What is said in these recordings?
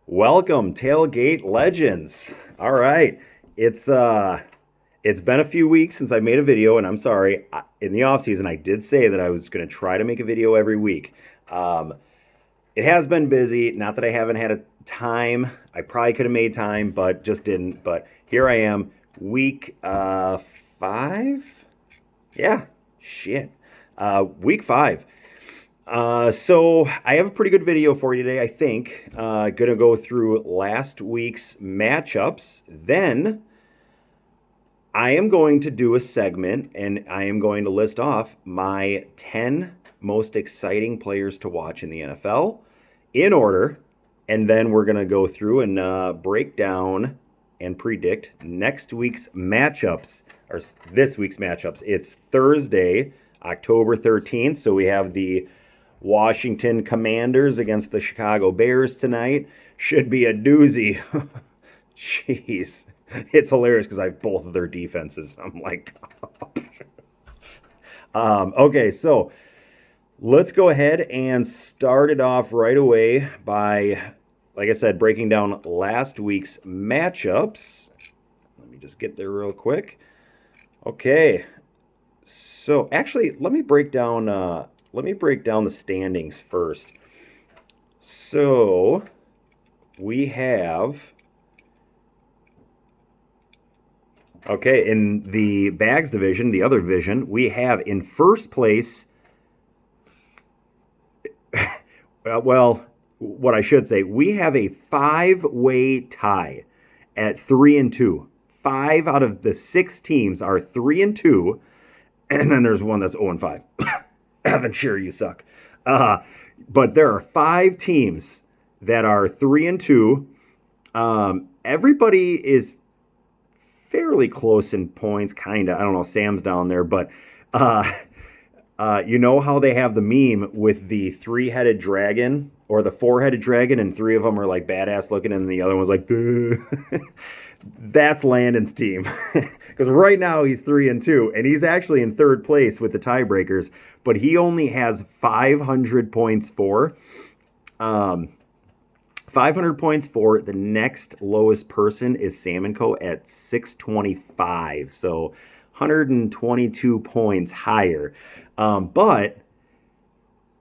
Welcome, Tailgate Legends. All right, it's uh, it's been a few weeks since I made a video, and I'm sorry. In the off season, I did say that I was going to try to make a video every week. Um, it has been busy. Not that I haven't had a time. I probably could have made time, but just didn't. But here I am, week 5. Yeah, shit. Week 5. So I have a pretty good video for you today, I think. Gonna go through last week's matchups. Then I am going to do a segment and I am going to list off my 10 most exciting players to watch in the NFL in order. And then we're gonna go through and break down and predict next week's matchups, or this week's matchups. It's Thursday, October 13th. So we have the Washington Commanders against the Chicago Bears tonight. Should be a doozy. Jeez. It's hilarious because I have both of their defenses. I'm like, okay, so let's go ahead and start it off right away by, like I said, breaking down last week's matchups. Let me just get there real quick. Okay, so actually, let me break down the standings first. So we have, okay, in the bags division, the other division, we have in first place, well, what I should say, we have a 5-way tie at 3-2. 5 out of the 6 teams are 3-2, and then there's one that's 0-5. Evan, sure, you suck. But there are 5 teams that are 3-2. Everybody is fairly close in points, kind of. I don't know, Sam's down there, but you know how they have the meme with the 3-headed dragon or the 4-headed dragon, and 3 of them are like badass looking, and the other one's like, that's Landon's team. Because right now he's 3-2, and he's actually in third place with the tiebreakers, but he only has 500 points for. 500 points for. The next lowest person is Sam & Co. at 625, so 122 points higher. But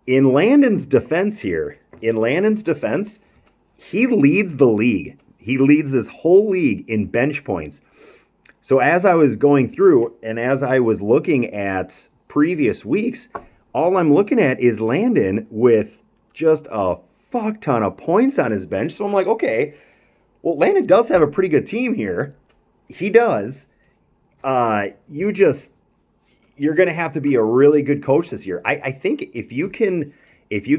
in Landon's defense, he leads the league. He leads this whole league in bench points. So as I was going through and as I was looking at previous weeks, all I'm looking at is Landon with just a fuck ton of points on his bench. So I'm like, okay, well, Landon does have a pretty good team here. He does. You're going to have to be a really good coach this year. I think if you can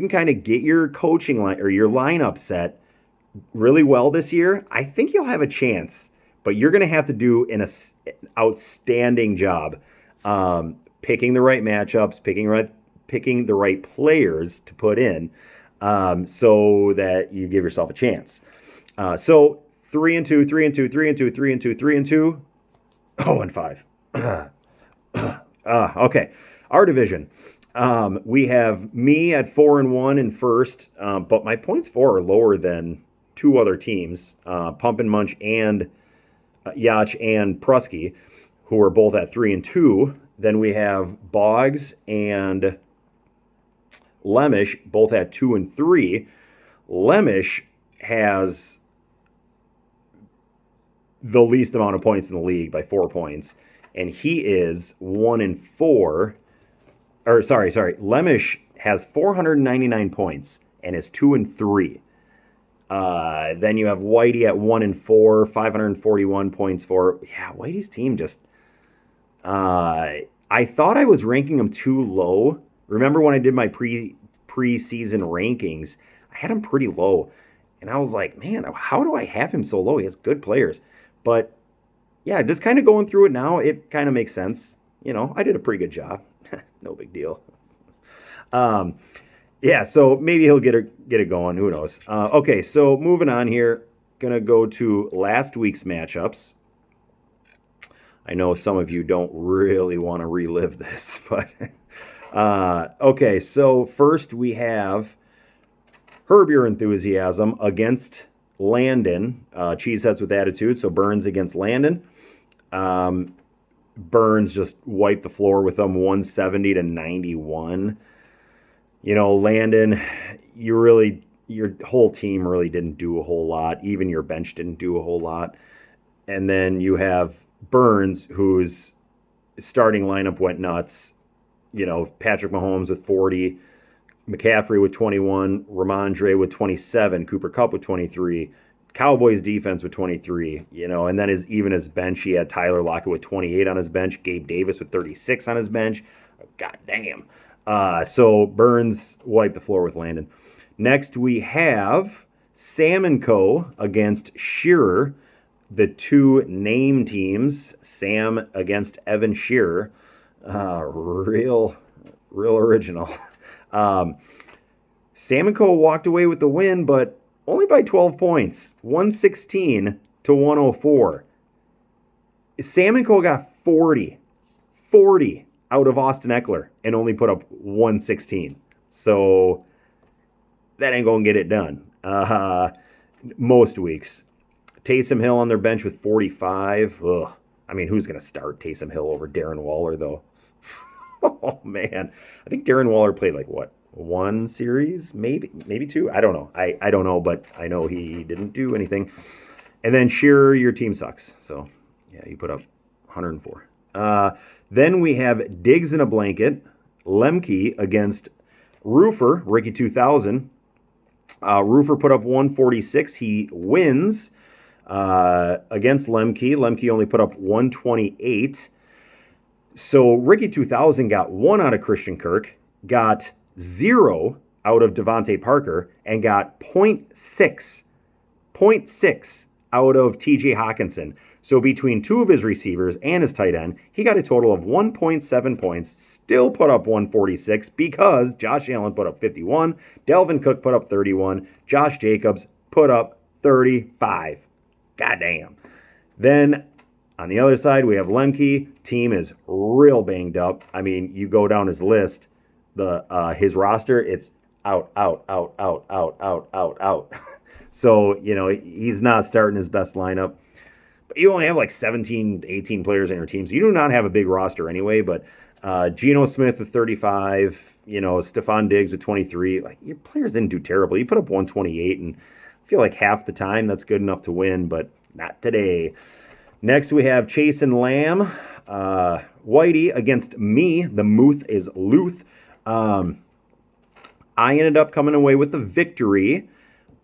kind of get your coaching line or your lineup set really well this year, I think you'll have a chance. But you're going to have to do an outstanding job picking the right matchups, picking the right players to put in, so that you give yourself a chance. So 3-2, 3-2, 3-2, 3-2, 3-2, 0-5. Okay, our division. We have me at 4-1 in first, but my points for are lower than 2 other teams, Pump and Munch and Yacht and Prusky, who are both at 3-2. Then we have Boggs and Lemish, both at 2-3. Lemish has the least amount of points in the league by 4 points, and he is 1-4. Or sorry, Lemish has 499 points and is 2-3. Then you have Whitey at 1-4, 541 points for. Yeah, Whitey's team just. I thought I was ranking him too low. Remember when I did my preseason rankings? I had him pretty low, and I was like, man, how do I have him so low? He has good players, but yeah, just kind of going through it now, it kind of makes sense. You know, I did a pretty good job. No big deal. Yeah, so maybe he'll get it going. Who knows? Okay, so moving on here, gonna go to last week's matchups. I know some of you don't really want to relive this, but okay. So first we have Herb Your Enthusiasm against Landon, Cheeseheads with Attitude. So Burns against Landon. Um, Burns just wiped the floor with them 170 to 91. Landon, your whole team really didn't do a whole lot. Even your bench didn't do a whole lot. And then you have Burns, whose starting lineup went nuts. Patrick Mahomes with 40, McCaffrey with 21, Ramondre with 27, Cooper Kupp with 23, Cowboys defense with 23, and then even his bench, he had Tyler Lockett with 28 on his bench, Gabe Davis with 36 on his bench. God damn. So Burns wiped the floor with Landon. Next, we have Sam & Co. against Shearer, the two name teams. Sam against Evan Shearer. Real original. Sam & Co. walked away with the win, but only by 12 points, 116 to 104. Sam & Co. got 40 out of Austin Eckler and only put up 116. So that ain't going to get it done most weeks. Taysom Hill on their bench with 45. Ugh. I mean, who's going to start Taysom Hill over Darren Waller, though? Oh, man. I think Darren Waller played one series? Maybe two? I don't know. I don't know, but I know he didn't do anything. And then Shearer, your team sucks. So, yeah, you put up 104. Then we have Diggs in a Blanket, Lemke against Roofer, Ricky 2000. Roofer put up 146. He wins against Lemke. Lemke only put up 128. So Ricky 2000 got 1 out of Christian Kirk, got 0 out of Devontae Parker, and got 0.6 out of TJ Hawkinson. So between 2 of his receivers and his tight end, he got a total of 1.7 points, still put up 146 because Josh Allen put up 51, Delvin Cook put up 31, Josh Jacobs put up 35. Goddamn. Then on the other side, we have Lemke. Team is real banged up. I mean, you go down his list, his roster, it's out. So, he's not starting his best lineup. But you only have 17, 18 players on your team, so you do not have a big roster anyway. But Geno Smith with 35, Stephon Diggs with 23. Your players didn't do terrible. You put up 128, and I feel like half the time that's good enough to win, but not today. Next, we have Chase and Lamb. Whitey against me. The Muth is Luth. I ended up coming away with the victory.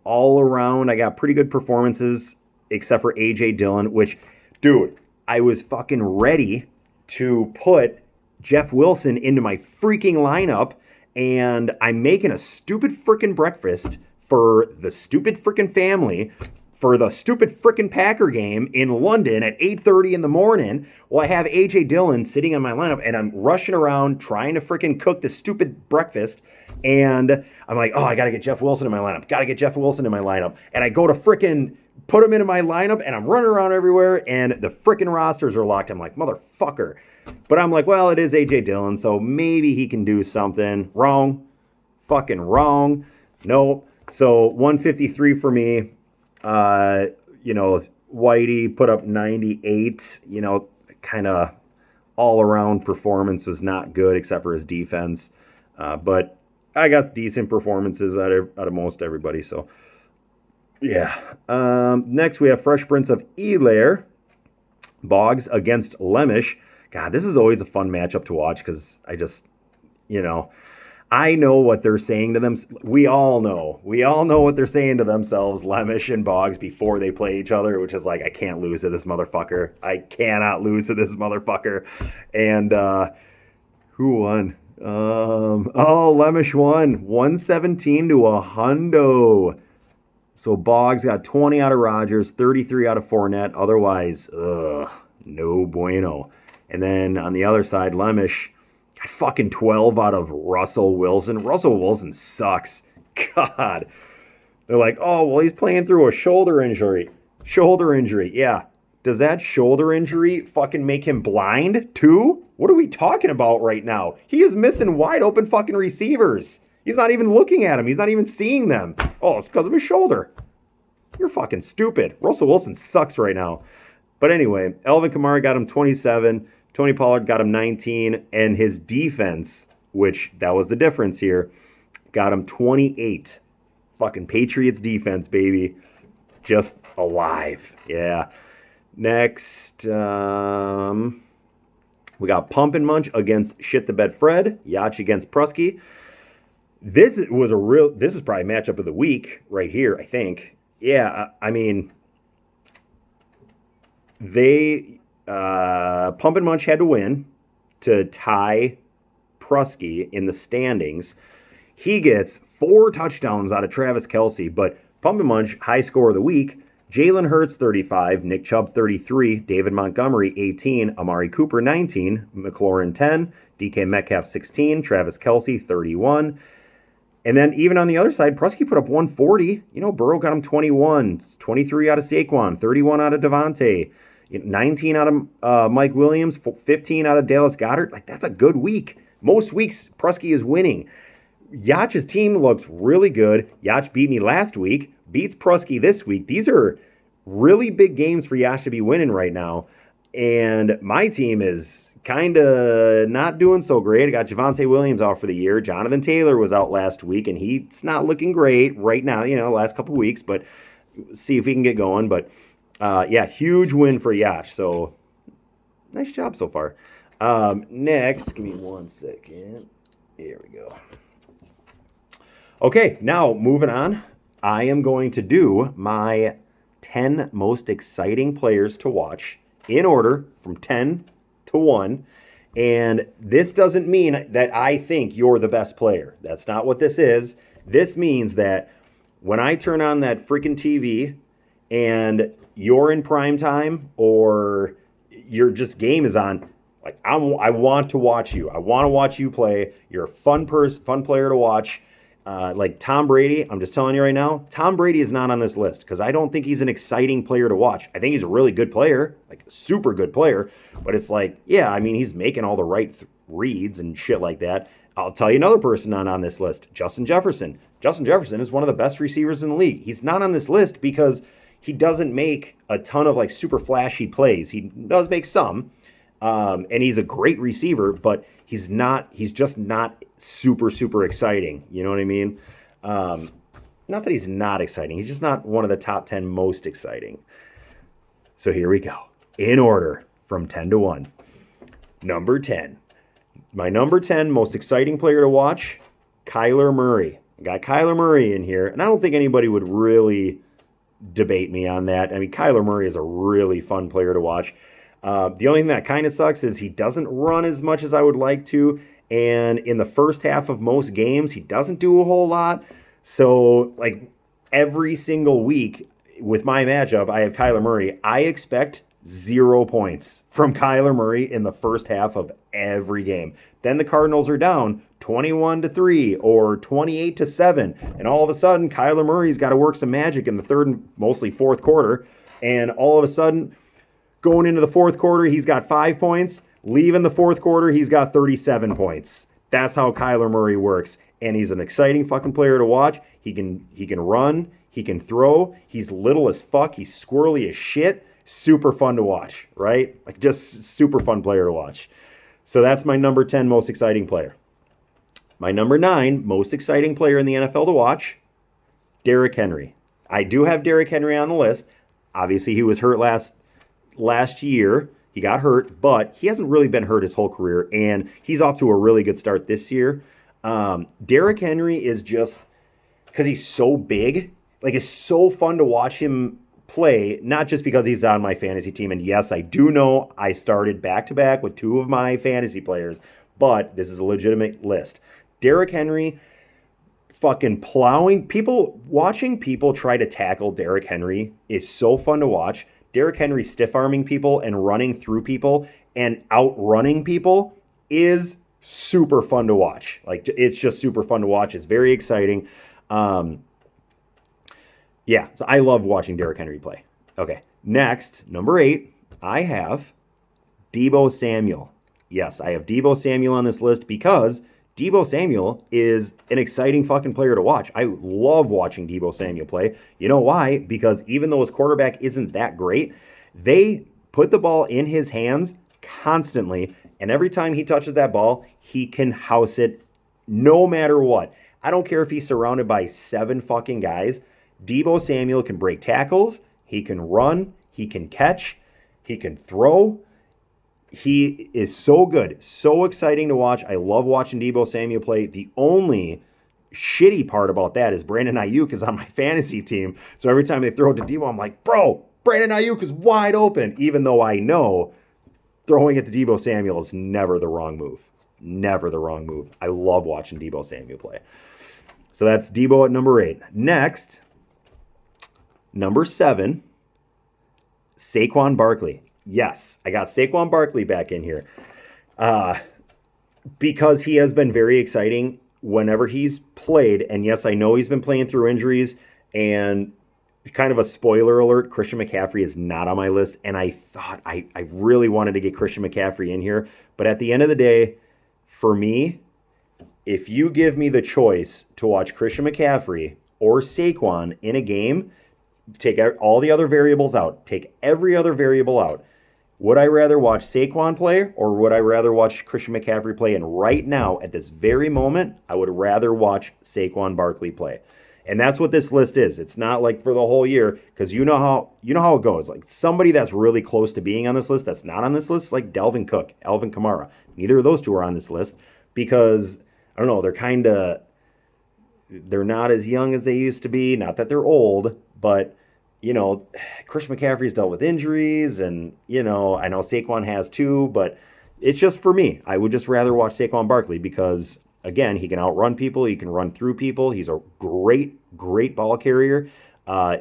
All around, I got pretty good performances, except for A.J. Dillon, which, dude, I was fucking ready to put Jeff Wilson into my freaking lineup, and I'm making a stupid freaking breakfast for the stupid freaking family for the stupid freaking Packer game in London at 8:30 in the morning. Well, I have A.J. Dillon sitting on my lineup, and I'm rushing around trying to freaking cook this stupid breakfast, and I'm like, oh, I got to get Jeff Wilson in my lineup. And I go to freaking put him into my lineup, and I'm running around everywhere, and the freaking rosters are locked. I'm like, motherfucker. But I'm like, well, it is A.J. Dillon, so maybe he can do something. Wrong. Fucking wrong. No. So 153 for me. Whitey put up 98. Kind of all-around performance was not good except for his defense. But I got decent performances out of most everybody, so yeah. Next, we have Fresh Prince of Elair, Boggs against Lemish. God, this is always a fun matchup to watch because I know what they're saying to them. We all know what they're saying to themselves, Lemish and Boggs, before they play each other, which is I can't lose to this motherfucker. I cannot lose to this motherfucker. And who won? Lemish won 117 to a hundo. So Boggs got 20 out of Rodgers, 33 out of Fournette. Otherwise, no bueno. And then on the other side, Lemish got fucking 12 out of Russell Wilson. Russell Wilson sucks. God. They're like, oh, well, he's playing through a shoulder injury. Yeah. Does that shoulder injury fucking make him blind too? What are we talking about right now? He is missing wide open fucking receivers. He's not even looking at them. He's not even seeing them. Oh, it's because of his shoulder. You're fucking stupid. Russell Wilson sucks right now. But anyway, Elvin Kamara got him 27. Tony Pollard got him 19. And his defense, which that was the difference here, got him 28. Fucking Patriots defense, baby. Just alive. Yeah. Next, we got Pump and Munch against Shit the Bed Fred. Yacht against Prusky. This is probably matchup of the week right here, I think. Yeah, I mean, they Pump and Munch had to win to tie Prusky in the standings. He gets 4 touchdowns out of Travis Kelce, but Pump and Munch, high score of the week, Jalen Hurts 35, Nick Chubb 33, David Montgomery 18, Amari Cooper 19, McLaurin 10, DK Metcalf 16, Travis Kelce 31. And then even on the other side, Prusky put up 140. You know, Burrow got him 21, 23 out of Saquon, 31 out of Devontae, 19 out of Mike Williams, 15 out of Dallas Goedert. Like, that's a good week. Most weeks, Prusky is winning. Yach's team looks really good. Yach beat me last week, beats Prusky this week. These are really big games for Yach to be winning right now. And my team is kind of not doing so great. I got Javonte Williams out for the year. Jonathan Taylor was out last week, and he's not looking great right now, last couple weeks, but see if he can get going. But, yeah, huge win for Yach. So, nice job so far. Next, give me 1 second. Here we go. Okay, now moving on. I am going to do my 10 most exciting players to watch in order from 10 to 1. And this doesn't mean that I think you're the best player. That's not what this is. This means that when I turn on that freaking TV and you're in prime time or your just game is on, like I want to watch you. I want to watch you play. You're a fun player to watch. Like Tom Brady, I'm just telling you right now, Tom Brady is not on this list because I don't think he's an exciting player to watch. I think he's a really good player, like a super good player, but it's like, yeah, I mean, he's making all the right reads and shit like that. I'll tell you another person not on this list, Justin Jefferson. Justin Jefferson is one of the best receivers in the league. He's not on this list because he doesn't make a ton of like super flashy plays. He does make some, and he's a great receiver, but he's just not super exciting. You know what I mean? Not that he's not exciting. He's just not one of the top 10 most exciting. So here we go. In order from 10 to 1. Number 10. My number 10 most exciting player to watch, Kyler Murray. I got Kyler Murray in here, and I don't think anybody would really debate me on that. I mean, Kyler Murray is a really fun player to watch. The only thing that kind of sucks is he doesn't run as much as I would like to. And in the first half of most games, he doesn't do a whole lot. So, like, every single week with my matchup, I have Kyler Murray. I expect 0 points from Kyler Murray in the first half of every game. Then the Cardinals are down 21-3 or 28-7. And all of a sudden, Kyler Murray's got to work some magic in the third and mostly fourth quarter. And all of a sudden, going into the fourth quarter, he's got 5 points. Leaving the fourth quarter, he's got 37 points. That's how Kyler Murray works. And he's an exciting fucking player to watch. He can run. He can throw. He's little as fuck. He's squirrely as shit. Super fun to watch, right? Like, just super fun player to watch. So that's my number 10 most exciting player. My number 9 most exciting player in the NFL to watch, Derrick Henry. I do have Derrick Henry on the list. Obviously, he was hurt last year. He got hurt, but he hasn't really been hurt his whole career, and he's off to a really good start this year. Derrick Henry is just, because he's so big, like, it's so fun to watch him play, not just because he's on my fantasy team, and yes, I do know I started back-to-back with 2 of my fantasy players, but this is a legitimate list. Derrick Henry fucking plowing, watching people try to tackle Derrick Henry is so fun to watch. Derrick Henry stiff-arming people and running through people and outrunning people is super fun to watch. Like, it's just super fun to watch. It's very exciting. Yeah, so I love watching Derrick Henry play. Okay, next, number 8, I have Deebo Samuel. Yes, I have Deebo Samuel on this list because Deebo Samuel is an exciting fucking player to watch. I love watching Deebo Samuel play. You know why? Because even though his quarterback isn't that great, they put the ball in his hands constantly, and every time he touches that ball, he can house it no matter what. I don't care if he's surrounded by 7 fucking guys. Deebo Samuel can break tackles, he can run, he can catch, he can throw. He is so good, so exciting to watch. I love watching Deebo Samuel play. The only shitty part about that is Brandon Ayuk is on my fantasy team. So every time they throw it to Deebo, I'm like, bro, Brandon Ayuk is wide open. Even though I know throwing it to Deebo Samuel is never the wrong move. Never the wrong move. I love watching Deebo Samuel play. So that's Deebo at number 8. Next, number 7, Saquon Barkley. Yes, I got Saquon Barkley back in here because he has been very exciting whenever he's played. And yes, I know he's been playing through injuries. And kind of a spoiler alert, Christian McCaffrey is not on my list. And I thought I really wanted to get Christian McCaffrey in here. But at the end of the day, for me, if you give me the choice to watch Christian McCaffrey or Saquon in a game, take all the other variables out, take every other variable out. Would I rather watch Saquon play or would I rather watch Christian McCaffrey play? And right now, at this very moment, I would rather watch Saquon Barkley play. And that's what this list is. It's not like for the whole year, because you know how it goes. Like somebody that's really close to being on this list that's not on this list, like Dalvin Cook, Alvin Kamara. Neither of those two are on this list because I don't know, they're not as young as they used to be. Not that they're old, but Christian McCaffrey's dealt with injuries, and I know Saquon has too, but it's just for me. I would just rather watch Saquon Barkley because, again, he can outrun people, he can run through people. He's a great, great ball carrier.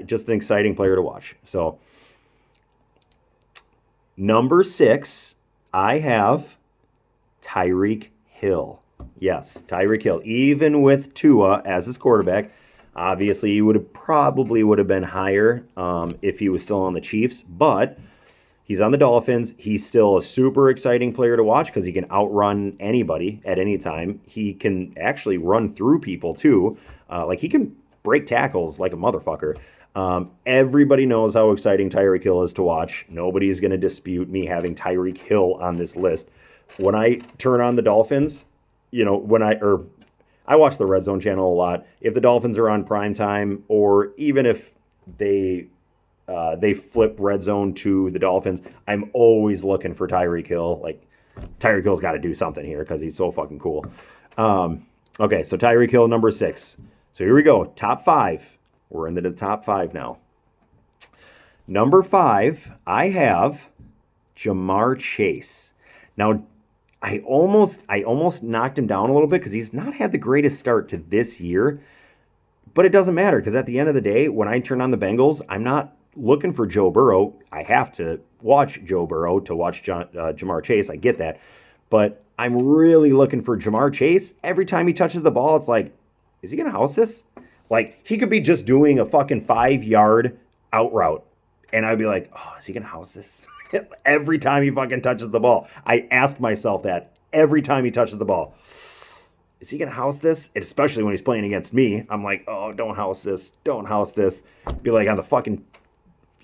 Just an exciting player to watch. So, number 6, I have Tyreek Hill. Yes, Tyreek Hill. Even with Tua as his quarterback, obviously he would have been higher if he was still on the Chiefs, but he's on the Dolphins. He's still a super exciting player to watch because he can outrun anybody at any time. He can actually run through people too. He can break tackles like a motherfucker. Everybody knows how exciting Tyreek Hill is to watch. Nobody's going to dispute me having Tyreek Hill on this list. When I turn on the Dolphins, I watch the Red Zone channel a lot. If the Dolphins are on prime time, or even if they flip Red Zone to the Dolphins, I'm always looking for Tyreek Hill. Like Tyreek Hill's got to do something here because he's so fucking cool. Okay, so Tyreek Hill, number 6. So here we go. Top 5. We're into the top 5 now. Number 5, I have Jamar Chase. Now, I almost knocked him down a little bit because he's not had the greatest start to this year. But it doesn't matter because at the end of the day, when I turn on the Bengals, I'm not looking for Joe Burrow. I have to watch Joe Burrow to watch Jamar Chase. I get that. But I'm really looking for Jamar Chase. Every time he touches the ball, it's like, is he going to house this? Like, he could be just doing a fucking 5-yard out route. And I'd be like, oh, is he going to house this? Every time he fucking touches the ball. I ask myself that every time he touches the ball. Is he going to house this? And especially when he's playing against me. I'm like, oh, don't house this. Don't house this. Be like on the fucking,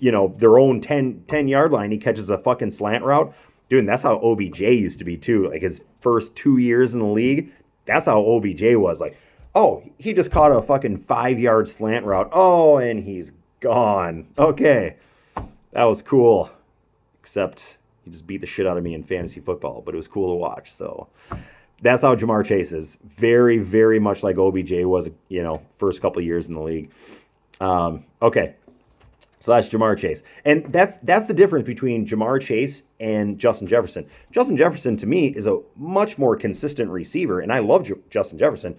their own 10-yard line, he catches a fucking slant route. Dude, and that's how OBJ used to be too. Like his first 2 years in the league, that's how OBJ was. Like, oh, he just caught a fucking 5-yard slant route. Oh, and he's gone. Okay. That was cool. Except he just beat the shit out of me in fantasy football, but it was cool to watch. So that's how Jamar Chase is. Very, very much like OBJ was, first couple of years in the league. Okay. So that's Jamar Chase. And that's the difference between Jamar Chase and Justin Jefferson. Justin Jefferson, to me, is a much more consistent receiver, and I love Justin Jefferson.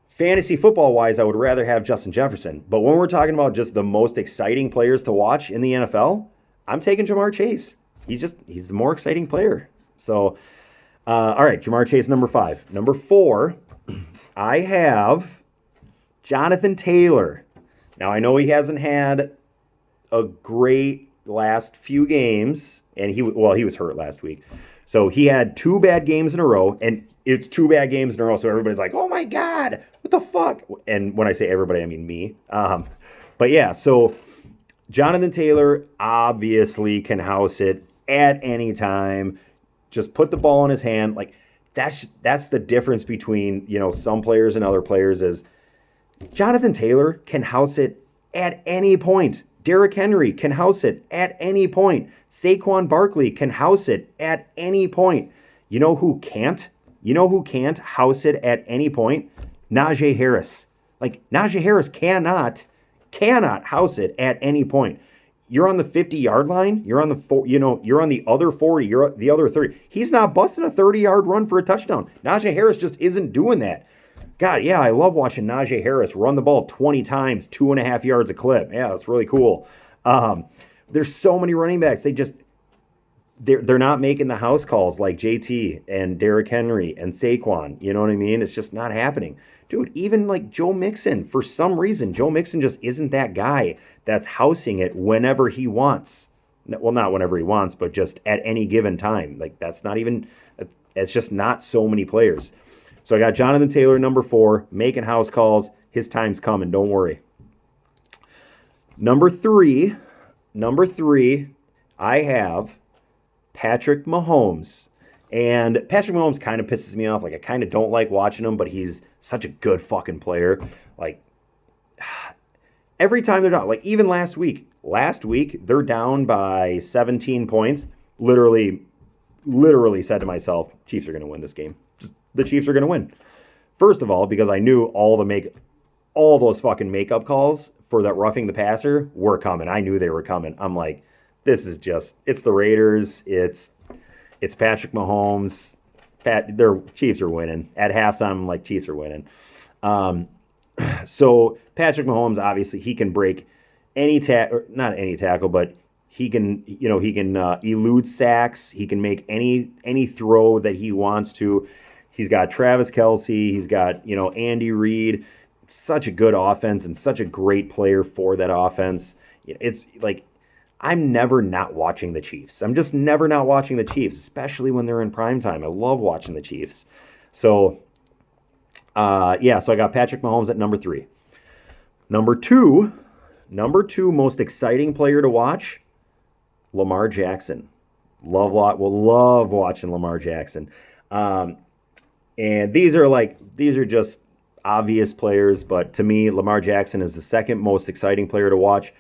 Fantasy football-wise, I would rather have Justin Jefferson. But when we're talking about just the most exciting players to watch in the NFL, I'm taking Jamar Chase. He's the more exciting player. So, all right, Jamar Chase, number 5. Number 4, I have Jonathan Taylor. Now, I know he hasn't had a great last few games, and he was hurt last week. So he had 2 bad games in a row, and it's 2 bad games in a row. So everybody's like, oh my God, what the fuck? And when I say everybody, I mean me. But yeah, so Jonathan Taylor obviously can house it at any time. Just put the ball in his hand. Like that's the difference between some players and other players is Jonathan Taylor can house it at any point. Derrick Henry can house it at any point. Saquon Barkley can house it at any point. You know who can't? You know who can't house it at any point? Najee Harris. Like Najee Harris cannot house it at any point. You're on the 50-yard line. You're on you're on the other 40. You're the other 30. He's not busting a 30-yard run for a touchdown. Najee Harris just isn't doing that. God, yeah, I love watching Najee Harris run the ball 20 times, 2.5 yards a clip. Yeah, that's really cool. There's so many running backs. They're not making the house calls like JT and Derrick Henry and Saquon. You know what I mean? It's just not happening. Dude, even like Joe Mixon, for some reason, Joe Mixon just isn't that guy that's housing it whenever he wants. Well, not whenever he wants, but just at any given time. Like, that's not even, it's just not so many players. So I got Jonathan Taylor, number 4, making house calls. His time's coming, don't worry. Number three, I have Patrick Mahomes. And Patrick Mahomes kind of pisses me off. Like, I kind of don't like watching him, but he's such a good fucking player. Like, every time they're down, like even last week, they're down by 17 points. Literally said to myself, Chiefs are going to win this game. The Chiefs are going to win. First of all, because I knew all those fucking makeup calls for that roughing the passer were coming. I knew they were coming. I'm like, it's the Raiders. It's Patrick Mahomes. Their Chiefs are winning. At halftime, I'm like, Chiefs are winning. So Patrick Mahomes, obviously, he can break not any tackle, but he can elude sacks. He can make any throw that he wants to. He's got Travis Kelce. He's got, Andy Reid. Such a good offense and such a great player for that offense. It's like, I'm never not watching the Chiefs. I'm just never not watching the Chiefs, especially when they're in primetime. I love watching the Chiefs. So, so I got Patrick Mahomes at number 3. Number two most exciting player to watch, Lamar Jackson. Love watching Lamar Jackson. And these are just obvious players, but to me, Lamar Jackson is the second most exciting player to watch.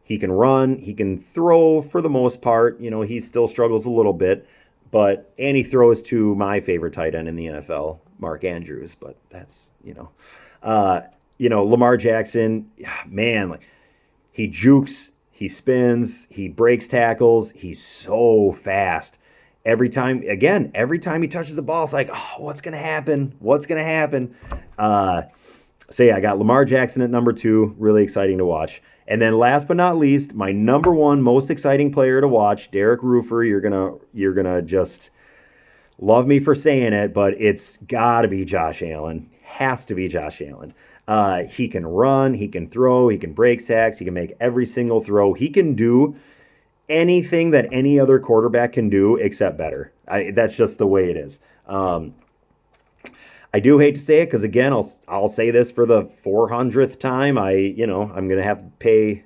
He can run, he can throw for the most part. He still struggles a little bit, and he throws to my favorite tight end in the NFL, Mark Andrews. But that's, Lamar Jackson, man, like he jukes, he spins, he breaks tackles, he's so fast. Every time he touches the ball, it's like, oh, what's going to happen? So yeah, I got Lamar Jackson at number 2. Really exciting to watch. And then last but not least, my number 1 most exciting player to watch, Derek Roofer. You're gonna just love me for saying it, but it's got to be Josh Allen. Has to be Josh Allen. He can run, he can throw, he can break sacks, he can make every single throw. He can do anything that any other quarterback can do except better. That's just the way it is. I do hate to say it because, again, I'll say this for the 400th time. I'm gonna have to pay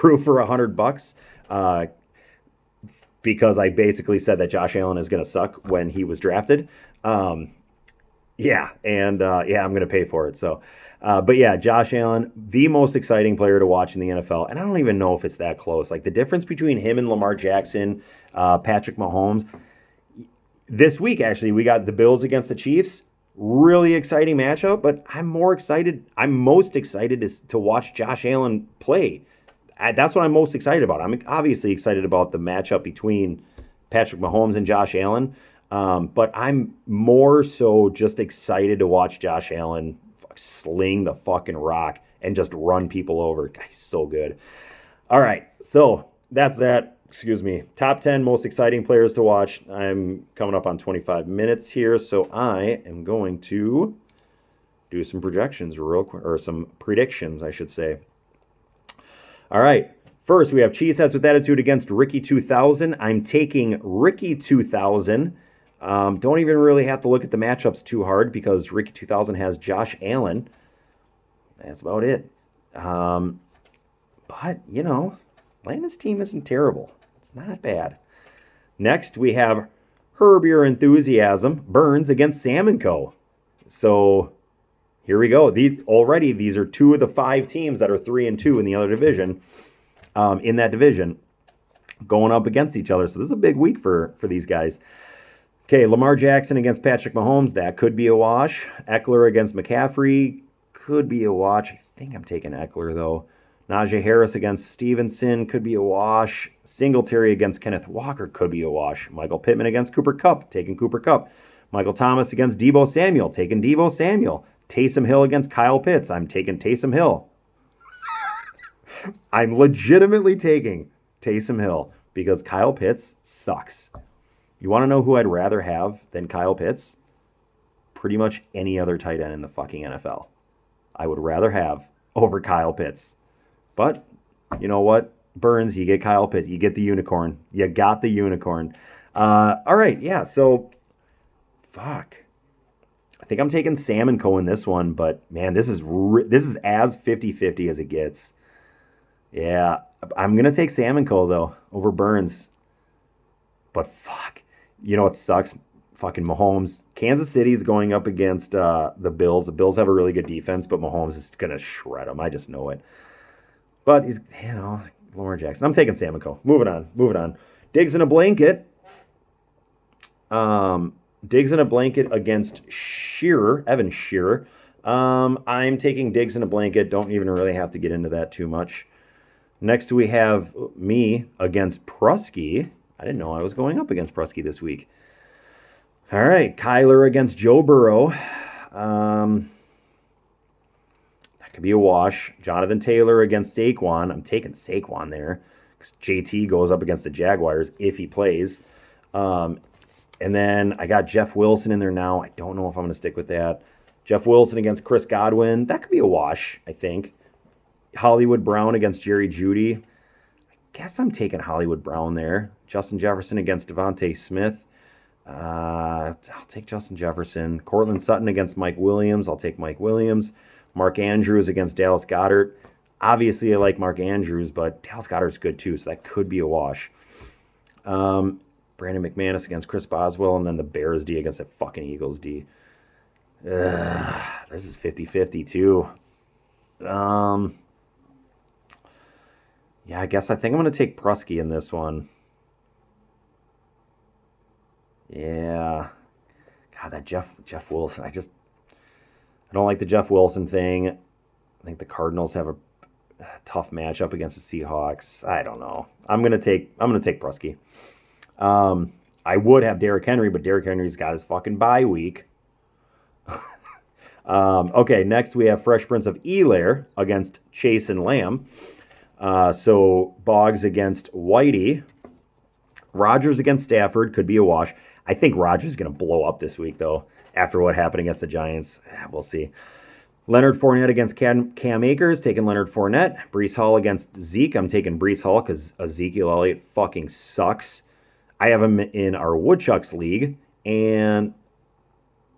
Roofer $100 because I basically said that Josh Allen is gonna suck when he was drafted. I'm gonna pay for it. So. But yeah, Josh Allen, the most exciting player to watch in the NFL. And I don't even know if it's that close. Like the difference between him and Lamar Jackson, Patrick Mahomes. This week, actually, we got the Bills against the Chiefs. Really exciting matchup, but I'm most excited to watch Josh Allen play. That's what I'm most excited about. I'm obviously excited about the matchup between Patrick Mahomes and Josh Allen. But I'm more so just excited to watch Josh Allen sling the fucking rock and just run people over. Guy's so good. All right, so that's that. Excuse me. Top 10 most exciting players to watch. I'm coming up on 25 minutes here, so I am going to do some projections real quick, or some predictions, I should say. All right. First, we have Cheeseheads with Attitude against Ricky 2000. I'm taking Ricky 2000. Don't even really have to look at the matchups too hard because Ricky 2000 has Josh Allen. That's about it. Um, but, Landon's team isn't terrible. It's not bad. Next, we have Herb Your Enthusiasm Burns against Sam & Co. So here we go. These are two of the 5 teams that are 3-2 in the other division. In that division, going up against each other. So this is a big week for these guys. Okay, Lamar Jackson against Patrick Mahomes. That could be a wash. Eckler against McCaffrey could be a wash. I think I'm taking Eckler though. Najee Harris against Stevenson could be a wash. Singletary against Kenneth Walker could be a wash. Michael Pittman against Cooper Kupp, taking Cooper Kupp. Michael Thomas against Deebo Samuel, taking Deebo Samuel. Taysom Hill against Kyle Pitts, I'm taking Taysom Hill. I'm legitimately taking Taysom Hill because Kyle Pitts sucks. You want to know who I'd rather have than Kyle Pitts? Pretty much any other tight end in the fucking NFL. I would rather have over Kyle Pitts. But, you know what? Burns, you get Kyle Pitts. You get the unicorn. You got the unicorn. All right, yeah, so, fuck. I think I'm taking Sam & Co in this one, but, man, this is as 50-50 as it gets. Yeah, I'm going to take Sam & Co, though, over Burns. But, fuck. You know what sucks? Fucking Mahomes. Kansas City's going up against the Bills. The Bills have a really good defense, but Mahomes is going to shred them. I just know it. But he's, Lamar Jackson. I'm taking Sam & Co. Moving on. Diggs in a blanket. Diggs in a blanket against Evan Shearer. I'm taking Diggs in a blanket. Don't even really have to get into that too much. Next we have me against Prusky. I didn't know I was going up against Prusky this week. All right, Kyler against Joe Burrow. That could be a wash. Jonathan Taylor against Saquon. I'm taking Saquon there because JT goes up against the Jaguars if he plays. And then I got Jeff Wilson in there now. I don't know if I'm going to stick with that. Jeff Wilson against Chris Godwin. That could be a wash, I think. Hollywood Brown against Jerry Jeudy. I guess I'm taking Hollywood Brown there. Justin Jefferson against Devontae Smith. I'll take Justin Jefferson. Cortland Sutton against Mike Williams. I'll take Mike Williams. Mark Andrews against Dallas Goedert. Obviously, I like Mark Andrews, but Dallas Goedert's good too, so that could be a wash. Brandon McManus against Chris Boswell, and then the Bears D against the fucking Eagles D. This is 50-50 too. Yeah, I think I'm going to take Prusky in this one. Yeah. God, that Jeff Wilson. I don't like the Jeff Wilson thing. I think the Cardinals have a tough matchup against the Seahawks. I don't know. I'm gonna take Prusky. I would have Derrick Henry, but Derrick Henry's got his fucking bye week. Okay, next we have Fresh Prince of Bel-Air against Chase and Lamb. So Boggs against Whitey. Rodgers against Stafford could be a wash. I think Rodgers is going to blow up this week, though, after what happened against the Giants. We'll see. Leonard Fournette against Cam Akers, taking Leonard Fournette. Breece Hall against Zeke. I'm taking Breece Hall because Ezekiel Elliott fucking sucks. I have him in our Woodchucks league, and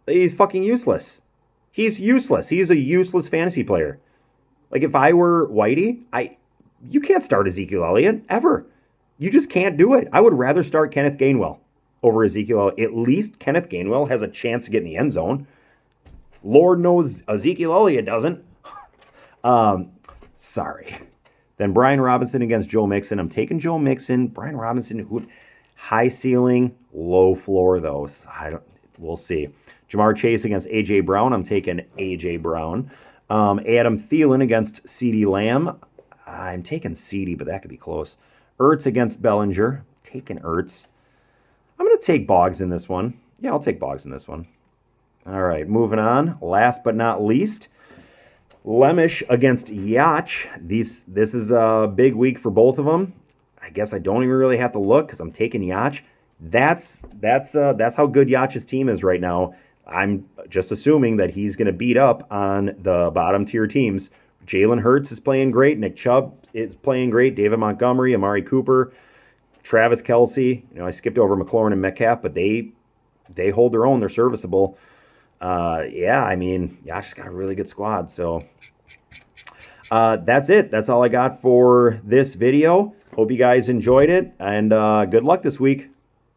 he's fucking useless. He's useless. He's a useless fantasy player. Like, if I were Whitey, you can't start Ezekiel Elliott, ever. You just can't do it. I would rather start Kenneth Gainwell over Ezekiel Elliott. At least Kenneth Gainwell has a chance to get in the end zone. Lord knows Ezekiel Elliott doesn't. Sorry. Then Brian Robinson against Joe Mixon. I'm taking Joe Mixon. Brian Robinson, high ceiling, low floor, though. We'll see. Jamar Chase against A.J. Brown. I'm taking A.J. Brown. Adam Thielen against CeeDee Lamb. I'm taking CeeDee, but that could be close. Ertz against Bellinger. Taking Ertz. I'm going to take Boggs in this one. Yeah, I'll take Boggs in this one. All right, moving on. Last but not least, Lemish against Yacht. This is a big week for both of them. I guess I don't even really have to look because I'm taking Yacht. That's how good Yacht's team is right now. I'm just assuming that he's going to beat up on the bottom tier teams. Jalen Hurts is playing great. Nick Chubb is playing great. David Montgomery, Amari Cooper, Travis Kelce. I skipped over McLaurin and Metcalf, but they they hold their own. They're serviceable. Yeah, I mean, Yash got a really good squad. So that's it. That's all I got for this video. Hope you guys enjoyed it, and good luck this week.